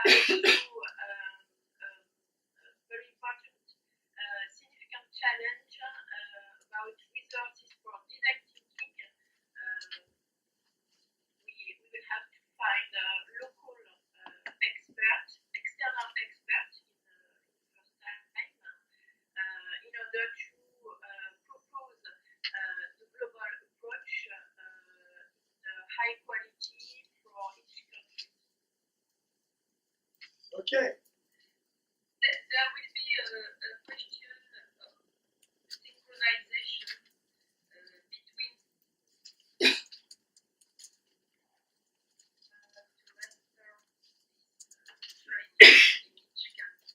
very important significant challenge about resources for design thinking. We will have to find local experts, external experts in the first time, in order to propose the global approach high quality for each country. Okay. There will be a question of synchronization between in each country.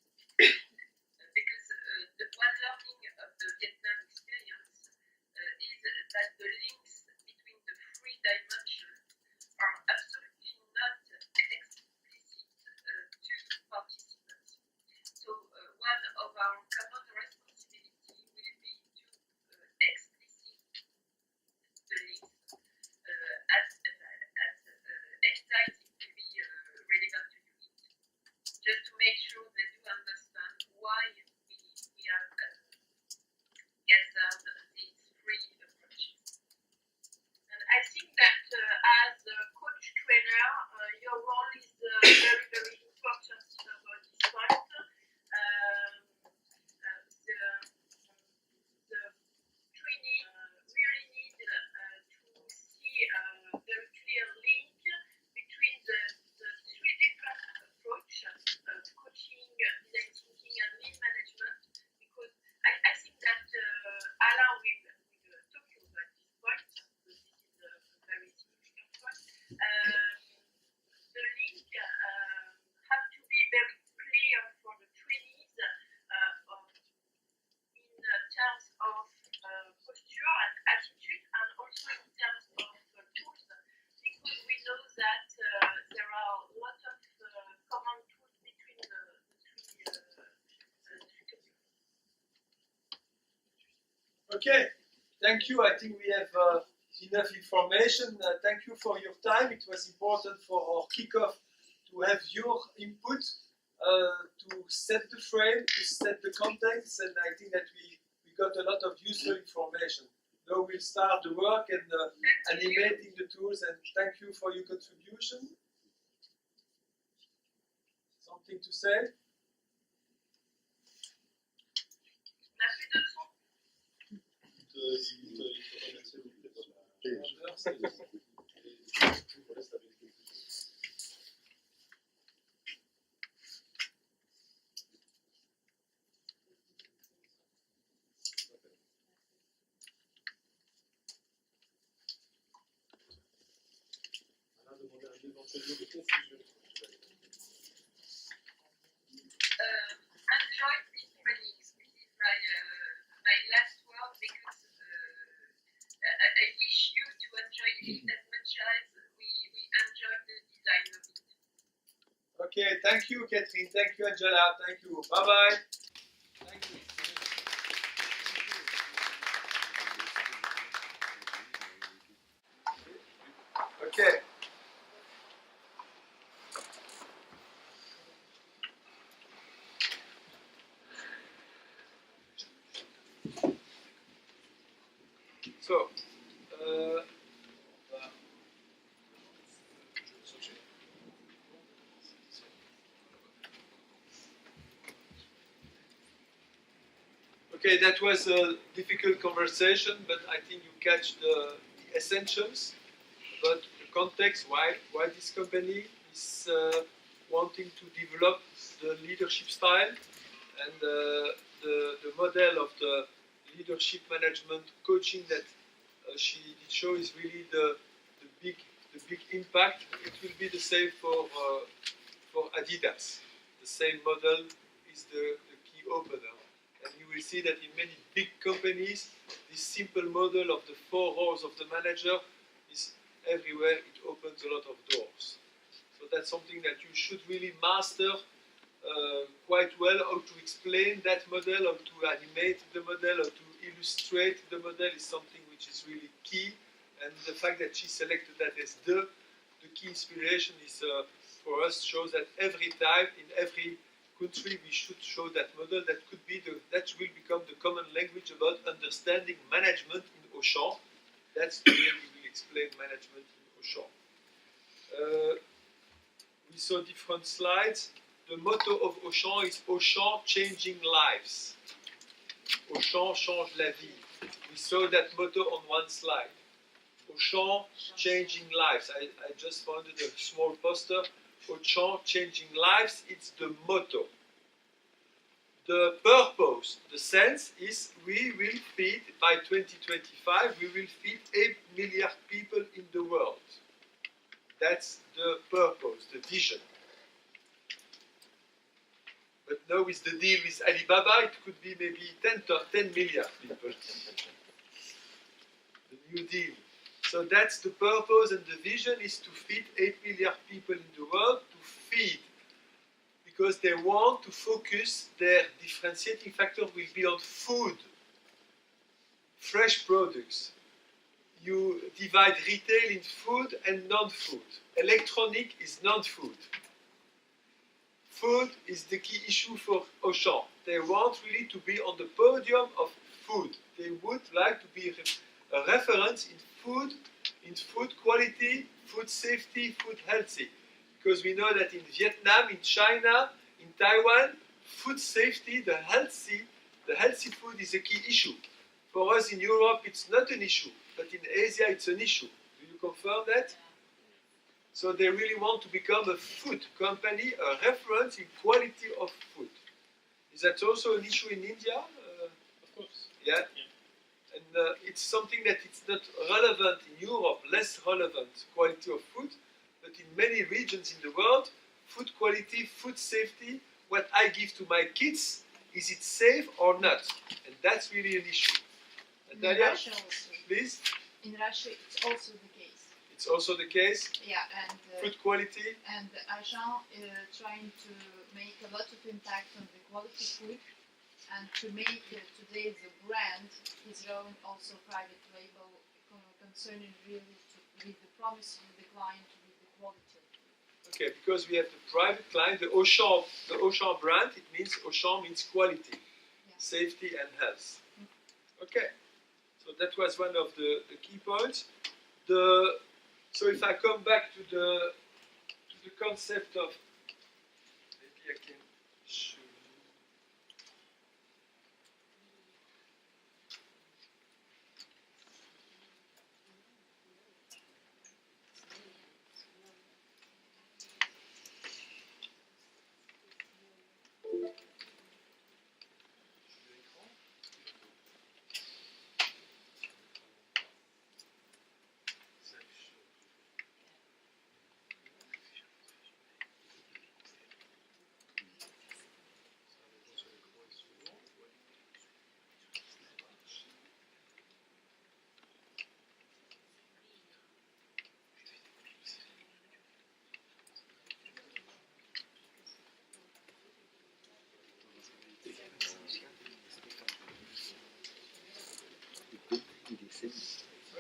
Because the one learning of the Vietnam experience is that the links between the three dimensions are absolutely not explicit to participants. So one of our common responsibility will be to explicit the links as any time it will be relevant to do it. Just to make sure they do understand why we have gathered these three approaches. And I think that as a coach trainer, your role is very, very important about this point. The training really need to see a very clear link between the three different approaches, coaching, design thinking, and lean management, because I think that Alain will talk to you about this point, because this is a very significant point. The link have to be very clear for the trainees in terms of posture and attitude, and also in terms of tools, because we know that there are a lot of common tools between the three topics. Okay, thank you. I think we have enough information. Thank you for your time. It was important for our kickoff to have your input to set the frame, to set the context, and I think that we got a lot of useful information. Now we'll start the work and animating the tools, and thank you for your contribution. Something to say? On a plus de son. Enjoy these trainings. This is my last word, because I wish you to enjoy it as much as we enjoy the design of it. Okay, thank you, Catherine. Thank you, Angela. Thank you. Bye-bye. Thank you. Okay. So, okay, that was a difficult conversation, but I think you catch the essentials about the context, why this company is wanting to develop the leadership style, and the model of the leadership management coaching that she did show is really the big impact. It will be the same for Adidas. The same model is the key opener. And you will see that in many big companies, this simple model of the 4 roles of the manager is everywhere. It opens a lot of doors. So that's something that you should really master quite well, how to explain that model, how to animate the model, how to illustrate the model is something which is really key. And the fact that she selected that as the key inspiration is for us shows that every time in every country we should show that model that could be that will become the common language about understanding management in Auchan. That's the way we will explain management in Auchan. We saw different slides. The motto of Auchan is Auchan changing lives. Auchan change la vie. We saw that motto on one slide. Auchan changing lives. I just found a small poster. Auchan changing lives, it's the motto. The purpose, the sense is we will feed, by 2025, we will feed 8 million people in the world. That's the purpose, the vision. But now with the deal with Alibaba, it could be maybe 10 million people. The new deal. So that's the purpose, and the vision is to feed 8 million people in the world, to feed, because they want to focus, their differentiating factor will be on food, fresh products. You divide retail in food and non-food. Electronic is non-food. Food is the key issue for Auchan. They want really to be on the podium of food. They would like to be a reference in food quality, food safety, food healthy. Because we know that in Vietnam, in China, in Taiwan, food safety, the healthy food is a key issue. For us in Europe, it's not an issue, but in Asia, it's an issue. Do you confirm that? So they really want to become a food company, a reference in quality of food. Is that also an issue in India? Of course. Yeah? And it's something that it's not relevant in Europe, less relevant quality of food, but in many regions in the world, food quality, food safety, what I give to my kids, is it safe or not? And that's really an issue. Natalia, Russia also. please? In Russia, it's also the case. It's also the case? Yeah, and Food quality? and Auchan trying to make a lot of impact on the quality food, and to make today the brand his own also private label, concerning really with the promise with the client with the quality of food. Okay, because we have the private client, the Auchan brand, it means Auchan means quality, safety and health. Okay, so that was one of the key points. So if I come back to the concept of, maybe I can show you.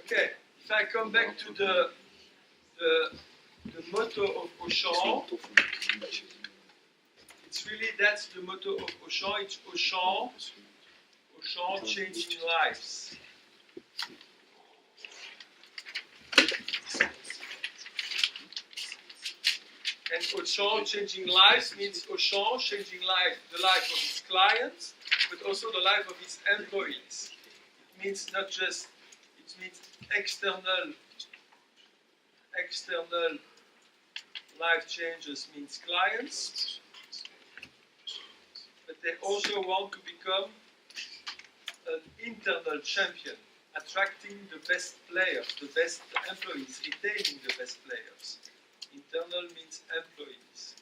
Okay, if I come back to the motto of Auchan, it's really, that's the motto of Auchan, it's Auchan changing lives. And Auchan changing lives means Auchan changing the life of its clients, but also the life of its employees. It means not just, it means external life changes means clients, but they also want to become an internal champion, attracting the best players, the best employees, retaining the best players. Internal means employees.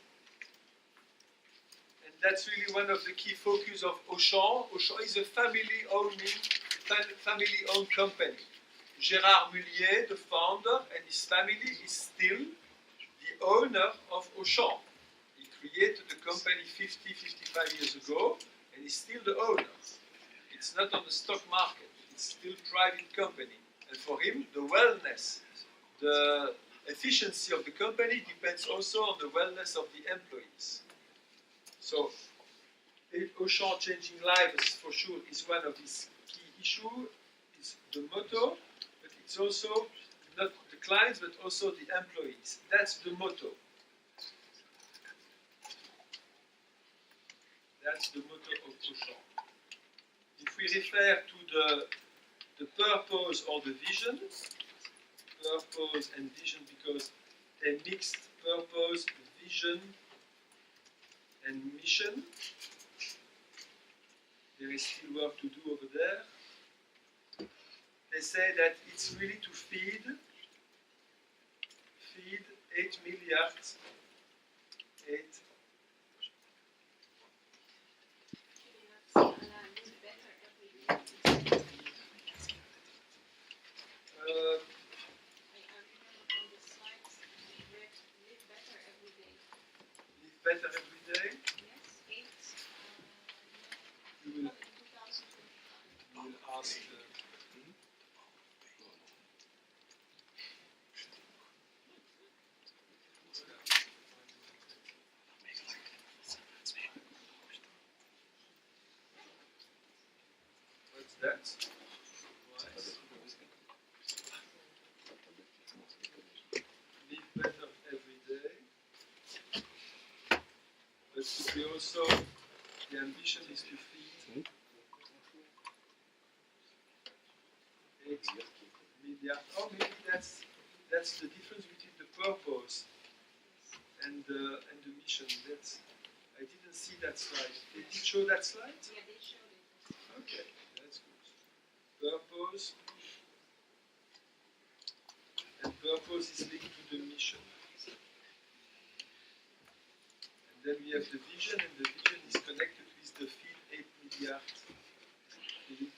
And that's really one of the key focus of Auchan. Auchan is a family-owned company. Gérard Mullier, the founder, and his family is still the owner of Auchan. He created the company 55 years ago, and he's still the owner. It's not on the stock market, it's still a private company. And for him, the wellness, the efficiency of the company depends also on the wellness of the employees. So, Auchan changing lives for sure is one of its key issues. It's the motto, but it's also not the clients but also the employees. That's the motto. That's the motto of Auchan. If we refer to the purpose or the vision, purpose and vision because they mixed purpose, vision and mission. There is still work to do over there. They say that it's really to feed 8 milliard, 8 live better every day. You will ask what's that? Live better every day. But could be also the ambition is to feed 8 milliard. Oh, maybe that's the difference between the purpose and the mission. I didn't see that slide. Did you show that slide? Yeah, they showed it. Okay, that's good. Purpose. And purpose is linked to the mission. And then we have the vision, and the vision is connected with the feed 8 milliard. Feed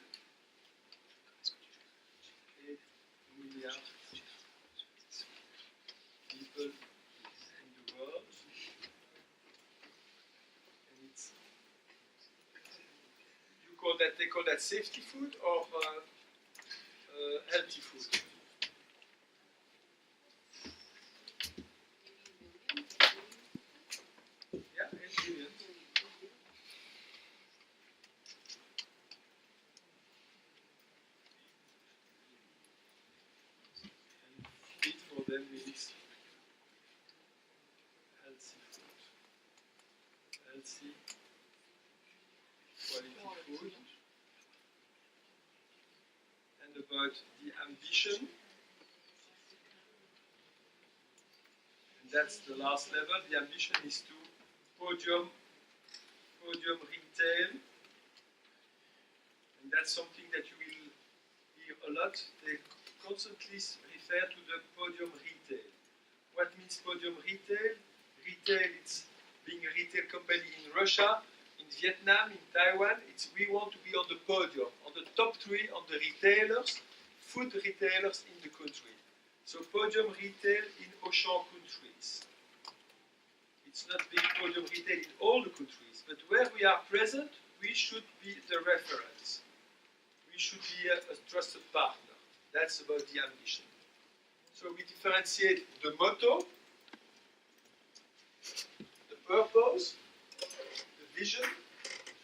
8 milliard people in the world. And they call that safety food or healthy food. Yeah, 8 billion. And feed for them means healthy food. Healthy, quality food. And about the ambition. And that's the last level. The ambition is to podium retail. And that's something that you will hear a lot. They constantly refer to the podium retail. What means podium retail? Retail, it's being a retail company in Russia, in Vietnam, in Taiwan. We want to be on the podium, on the top 3 on the retailers, food retailers in the country. So podium retail in Auchan countries. It's not big podium retail in all the countries, but where we are present, we should be the reference. We should be a trusted partner. That's about the ambition. So we differentiate the motto, the purpose, the vision,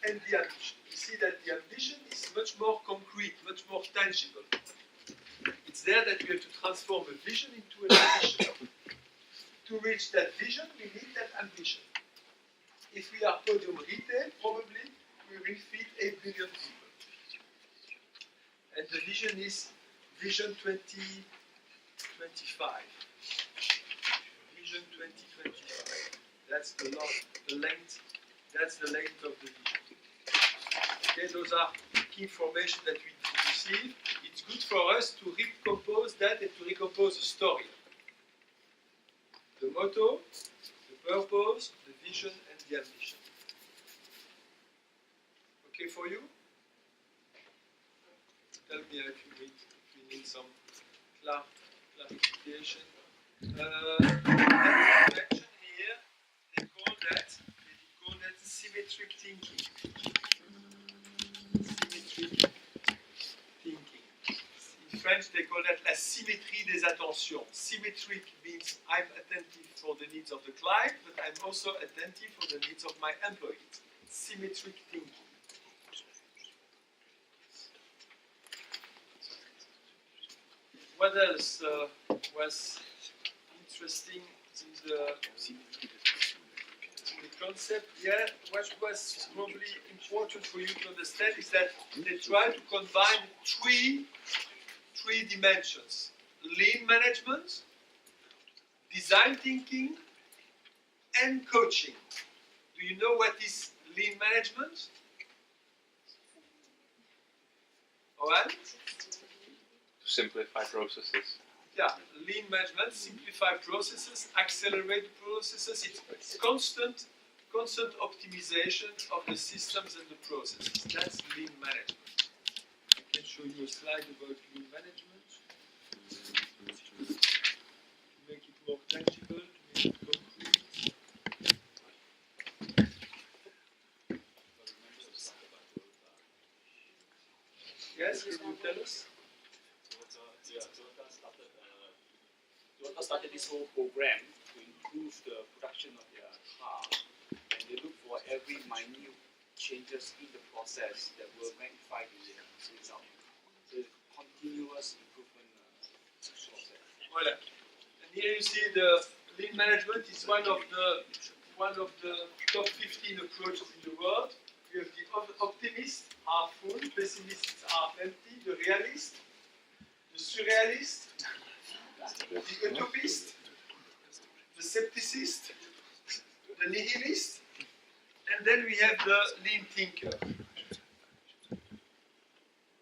and the ambition. You see that the ambition is much more concrete, much more tangible. It's there that we have to transform a vision into an ambition. To reach that vision, we need that ambition. If we are podium retail, probably we will feed 8 billion people. And the vision is Vision 2025. Vision 2025. That's the length. That's the length of the vision. Okay, those are key information that we receive. It's good for us to recompose that and to recompose a story. The motto, the purpose, the vision, and the ambition. Okay for you? Tell me if you need some clarification. Mention here, they call that symmetric thinking. Symmetric thinking. in French they call that la symétrie des attentions. Symmetric means I'm attentive for the needs of the client, but I'm also attentive for the needs of my employees. Symmetric thinking. What else was interesting in the concept? Yeah, what was probably important for you to understand is that they try to combine three dimensions: lean management, design thinking, and coaching. Do you know what is lean management? Alright? To simplify processes. Yeah, lean management, simplify processes, accelerate processes. It's constant optimization of the systems and the processes. That's lean management. I can show you a slide about lean management to make it more tangible, to make it concrete. Yes, can you tell us? Toyota started this whole program to improve the production of their car, and they look for every minute changes in the process that will magnify the result. So it's a continuous improvement process. Voilà. And here you see the lean management is one of the top 15 approaches in the world. You have the optimist, half full, pessimist, half empty, the realist, the surrealist, the utopist, the skepticist, the nihilist, and then we have the lean thinker.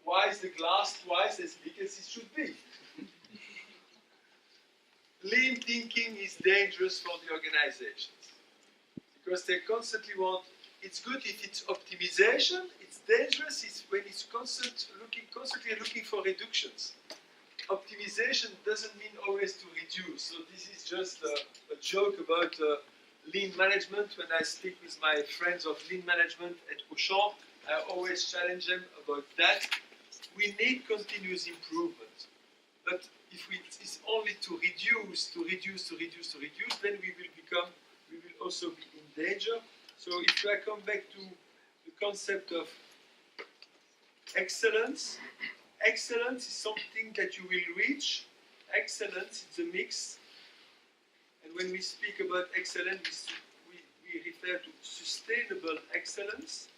Why is the glass twice as big as it should be? Lean thinking is dangerous for the organizations because they constantly want. It's good if it's optimization. It's dangerous when it's constantly looking for reductions. Optimization doesn't mean always to reduce. So this is just a joke about lean management. When I speak with my friends of lean management at Auchan, I always challenge them about that. We need continuous improvement. But if it's only to reduce, then we will also be in danger. So if I come back to the concept of excellence, excellence is something that you will reach. Excellence is a mix. And when we speak about excellence, we refer to sustainable excellence.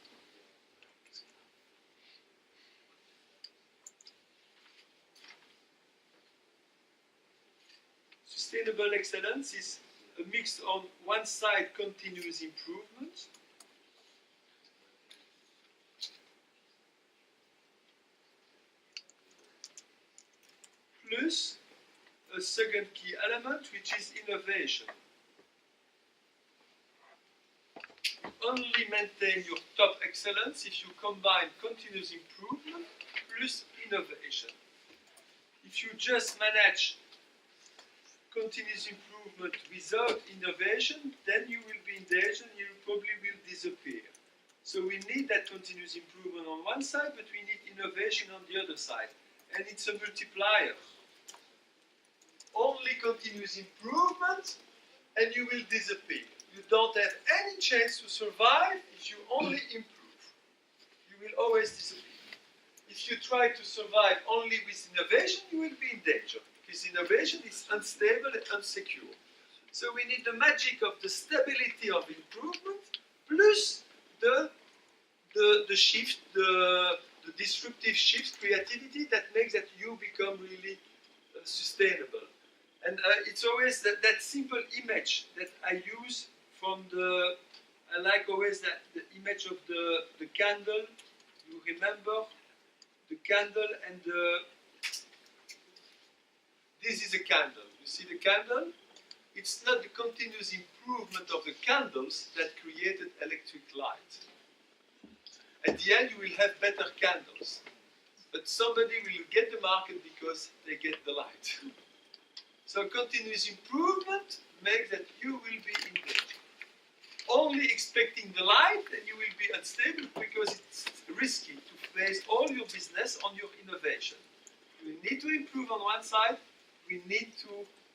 Sustainable excellence is a mix on one side, continuous improvement, plus a second key element, which is innovation. You only maintain your top excellence if you combine continuous improvement plus innovation. If you just manage continuous improvement without innovation, then you will be in danger and you probably will disappear. So we need that continuous improvement on one side, but we need innovation on the other side. And it's a multiplier. Only continuous improvement and you will disappear. You don't have any chance to survive if you only improve. You will always disappear. If you try to survive only with innovation, you will be in danger. Because innovation is unstable and unsecure. So we need the magic of the stability of improvement plus the shift, the disruptive shift, creativity that makes that you become really sustainable. And it's always that simple image that I use from I like always that the image of the candle. You remember the candle and this is a candle. You see the candle? It's not the continuous improvement of the candles that created electric light. At the end, you will have better candles. But somebody will get the market because they get the light. So continuous improvement makes that you will be in danger. Only expecting the light, then you will be unstable because it's risky to base all your business on your innovation. We need to improve on one side, we need to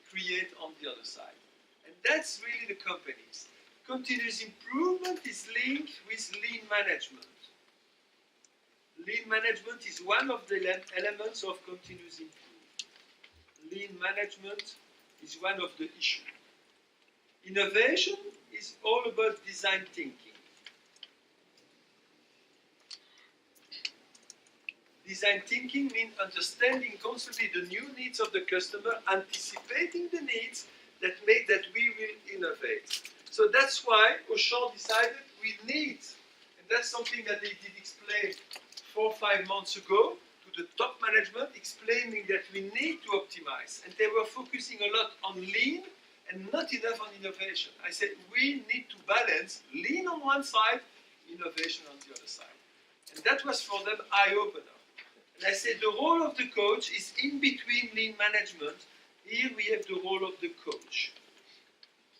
create on the other side. And that's really the companies. Continuous improvement is linked with lean management. Lean management is one of the elements of continuous improvement. Lean management is one of the issues. Innovation is all about design thinking. Design thinking means understanding constantly the new needs of the customer, anticipating the needs that make that we will innovate. So that's why Auchan decided we need, and that's something that they did explain 4 or 5 months ago to the top management, explaining that we need to optimize. And they were focusing a lot on lean and not enough on innovation. I said we need to balance lean on one side, innovation on the other side. And that was for them eye-opener. And I said the role of the coach is in between lean management. Here we have the role of the coach.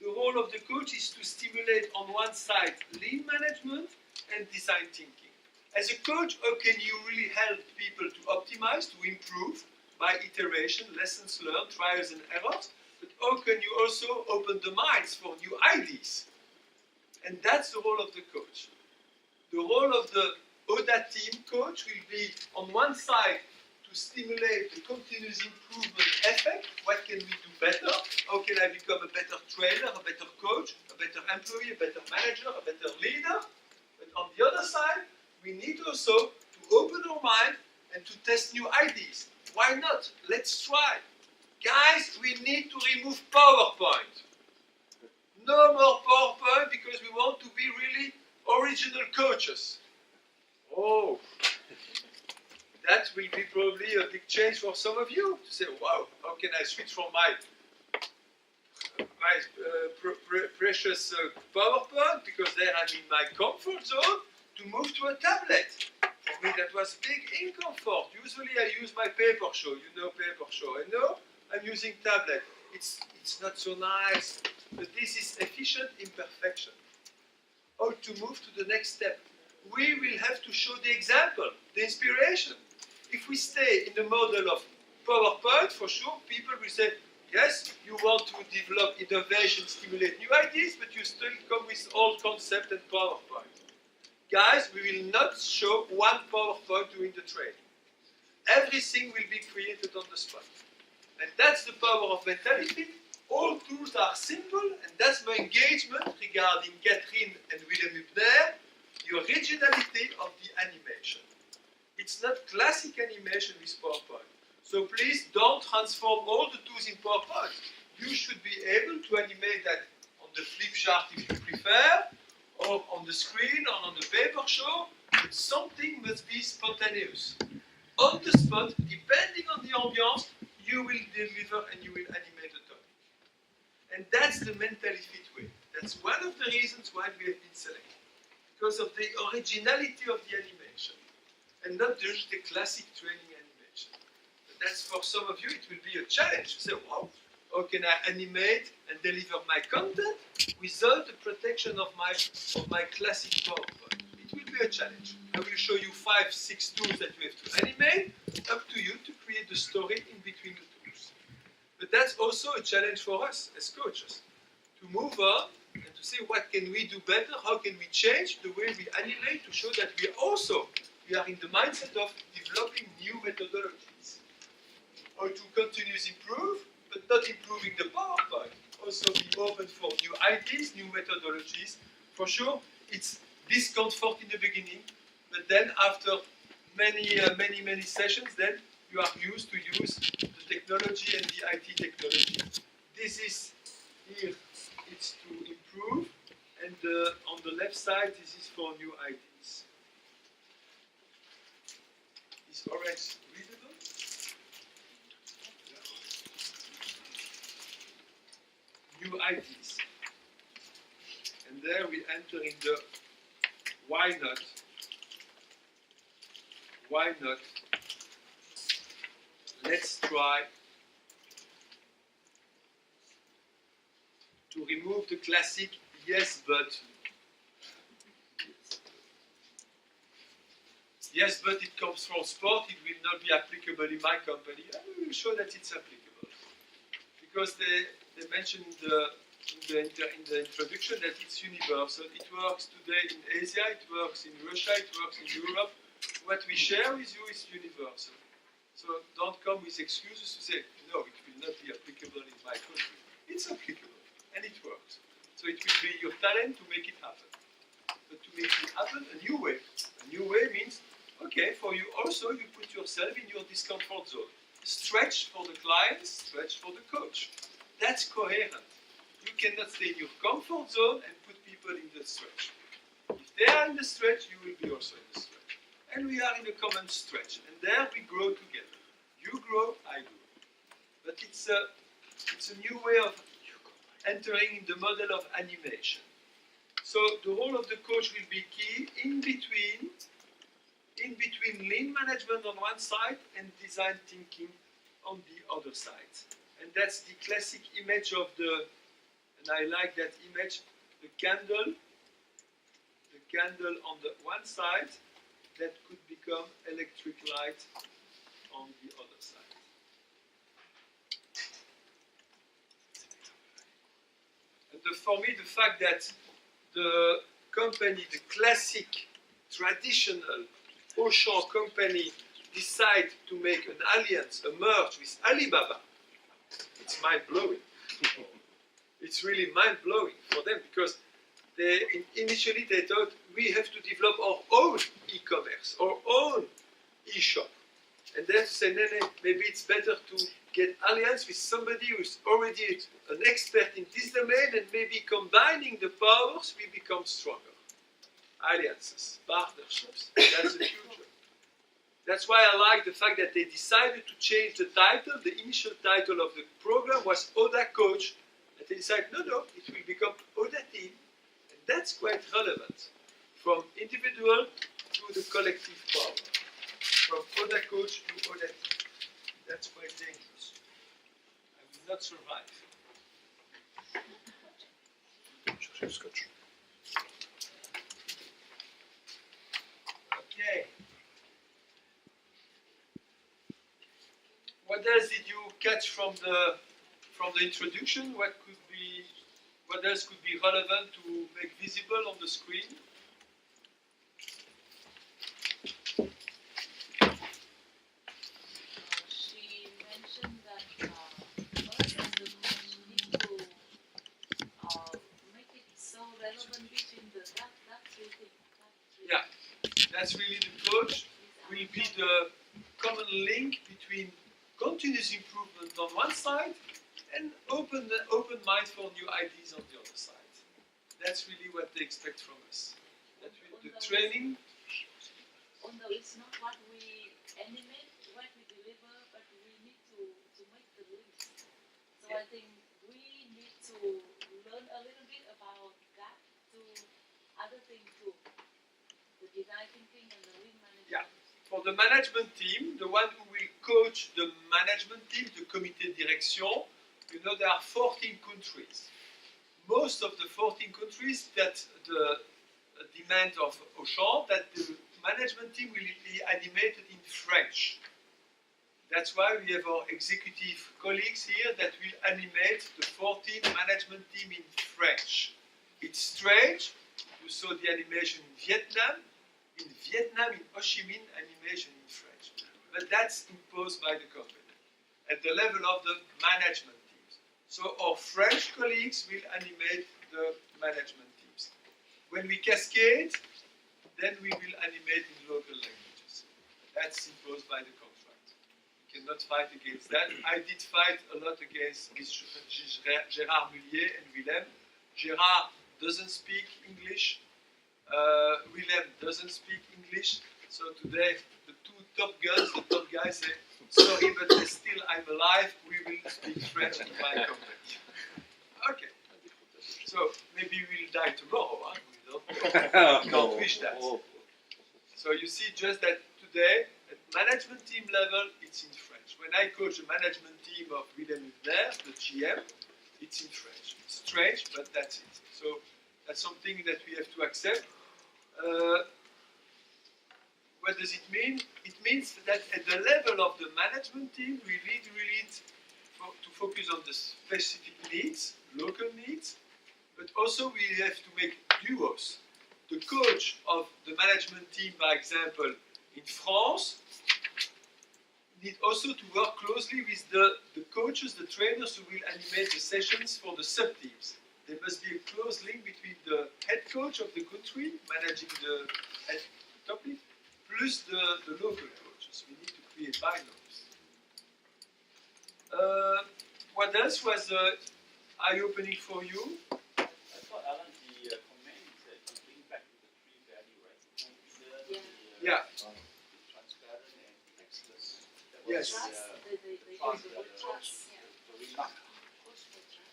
The role of the coach is to stimulate on one side lean management and design thinking. As a coach, how can you really help people to optimize, to improve by iteration, lessons learned, trials and errors? But how can you also open the minds for new ideas? And that's the role of the coach. The role of the ODA team coach will be on one side to stimulate the continuous improvement effect. What can we do better? How can I become a better trainer, a better coach, a better employee, a better manager, a better leader? But on the other side, we need also to open our mind and to test new ideas. Why not? Let's try. Guys, we need to remove PowerPoint. No more PowerPoint because we want to be really original coaches. Oh, that will be probably a big change for some of you to say, wow, how can I switch from my precious PowerPoint, because there I'm in my comfort zone, to move to a tablet. For me, that was big incomfort. Usually I use my paper show. You know paper show. And now I'm using tablet. It's not so nice, but this is efficient imperfection. How to move to the next step? We will have to show the example, the inspiration. If we stay in the model of PowerPoint, for sure, people will say, yes, you want to develop innovation, stimulate new ideas, but you still come with old concept and PowerPoint. Guys, we will not show one PowerPoint during the training. Everything will be created on the spot. And that's the power of mentality. All tools are simple, and that's my engagement regarding Catherine and Willem Hübner, the originality of the animation. It's not classic animation with PowerPoint. So please don't transform all the tools in PowerPoint. You should be able to animate that on the flip chart if you prefer, or on the screen, or on the paper show, but something must be spontaneous. On the spot, depending on the ambiance, you will deliver and you will animate the topic. And that's the mentally fit way. That's one of the reasons why we have been selected. Because of the originality of the animation. And not just the classic training animation. But that's for some of you, it will be a challenge. So, wow, how can I animate and deliver my content without the protection of my classic PowerPoint? It will be a challenge. I will show you 5, 6 tools that you have to animate, up to you to create the story in between the tools. But that's also a challenge for us as coaches, to move on and to see what can we do better, how can we change the way we animate to show that we are in the mindset of developing new methodologies. How to continuously improve, but not improving the PowerPoint. Also be open for new ideas, new methodologies. For sure, it's discomfort in the beginning, but then after many sessions, then you are used to use the technology and the IT technology. This is here, it's to improve, and on the left side, this is for new ideas. Is orange readable? New ideas. And there we enter in the why not? Why not? Let's try to remove the classic yes but. Yes, but it comes from sport, it will not be applicable in my company. And we will show that it's applicable. Because they mentioned in the introduction that it's universal. It works today in Asia, it works in Russia, it works in Europe. What we share with you is universal. So don't come with excuses to say, no, it will not be applicable in my country. It's applicable, and it works. So it will be your talent to make it happen. But to make it happen a new way. A new way means, okay, for you also, you put yourself in your discomfort zone. Stretch for the client, stretch for the coach. That's coherent. You cannot stay in your comfort zone and put people in the stretch. If they are in the stretch, you will be also in the stretch. And we are in a common stretch. And there we grow together. You grow, I grow. But it's a new way of entering in the model of animation. So the role of the coach will be key in between lean management on one side and design thinking on the other side. And that's the classic image of and I like that image, the candle on the one side that could become electric light on the other side. And for me, the fact that the company, the classic, traditional Auchan company decide to make an alliance, a merge with Alibaba, it's mind-blowing. It's really mind-blowing for them because initially they thought we have to develop our own e-commerce, our own e-shop. And then say, no, maybe it's better to get alliance with somebody who's already an expert in this domain, and maybe combining the powers, we become stronger. Alliances, partnerships, that's the future. That's why I like the fact that they decided to change the title. The initial title of the program was Oda Coach. And they decided, no, it will become Oda Team. And that's quite relevant. From individual to the collective power. From Oda Coach to Oda Team. That's quite dangerous. I will not survive. Okay. What else did you catch from the introduction? What else could be relevant to make visible on the screen? She mentioned that first and the need to make it so relevant between the that's really Yeah, that's really the coach will be the common link between continuous improvement on one side and open mind for new ideas on the other side. That's really what they expect from us. That the training. Although it's not what we animate, what we deliver, but we need to make the list. So I think we need to learn a little bit about that to other things too. The design thinking and the lean management. Yeah. For the management team, the one who will coach the management team, the comité de direction, you know there are 14 countries. Most of the 14 countries that the demand of Auchan that the management team will be animated in French. That's why we have our executive colleagues here that will animate the 14 management team in French. It's strange. You saw the animation in Vietnam. In Vietnam, in Ho Chi Minh, animation in French. But that's imposed by the company at the level of the management teams. So our French colleagues will animate the management teams. When we cascade, then we will animate in local languages. That's imposed by the contract. We cannot fight against that. I did fight a lot against Gérard Mullier and Willem. Gérard doesn't speak English. Willem doesn't speak English, so today the two top guys say, sorry, but still I'm alive, we will speak French in my company. Okay, so maybe we'll die tomorrow, huh? We can't wish that. So you see just that today, at management team level, it's in French. When I coach the management team of Willem Hubner, the GM, it's in French. It's strange, but that's it. So that's something that we have to accept. what does it mean? It means that at the level of the management team, we need really to focus on the specific needs, local needs, but also we have to make duos. The coach of the management team, by example, in France, need also to work closely with the coaches, the trainers who will animate the sessions for the sub-teams. There must be a close link between the head coach of the country, managing the head topic, plus the local coaches. We need to create binomials. What else was eye-opening for you? I thought, Alan, the comment that you bring back to the three value, right? Confident, Yeah. transparent, and excellence. That Yes. was Trust, they trust, use the word trust. the remark. Coach for trust.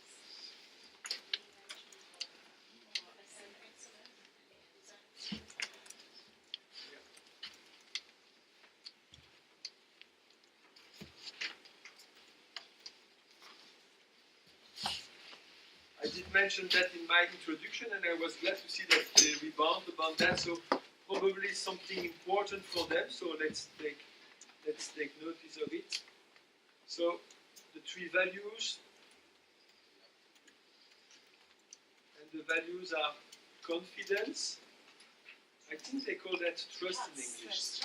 I did mention that in my introduction, and I was glad to see that they rebound about that. So probably something important for them. So let's take notice of it. So the three values, and the values are confidence. I think they call that trust in English.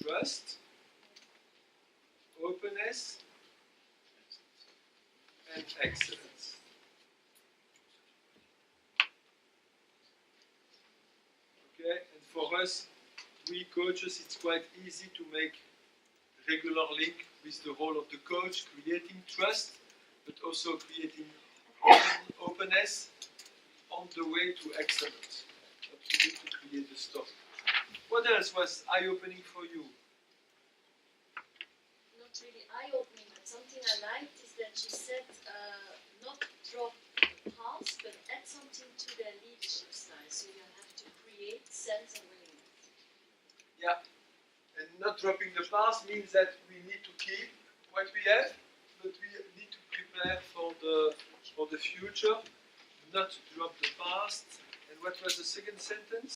Trust, openness, and excellence. Okay, and for us, we coaches, it's quite easy to make regular link with the role of the coach, creating trust, but also creating openness on the way to excellence. But you need to create the story. What else was eye-opening for you? Not really eye-opening, but something I liked is that she said not drop the past, but add something to their leadership style. So you have to create sense and willingness. Yeah, and not dropping the past means that we need to keep what we have, but we need to prepare for the future, not drop the past. And what was the second sentence?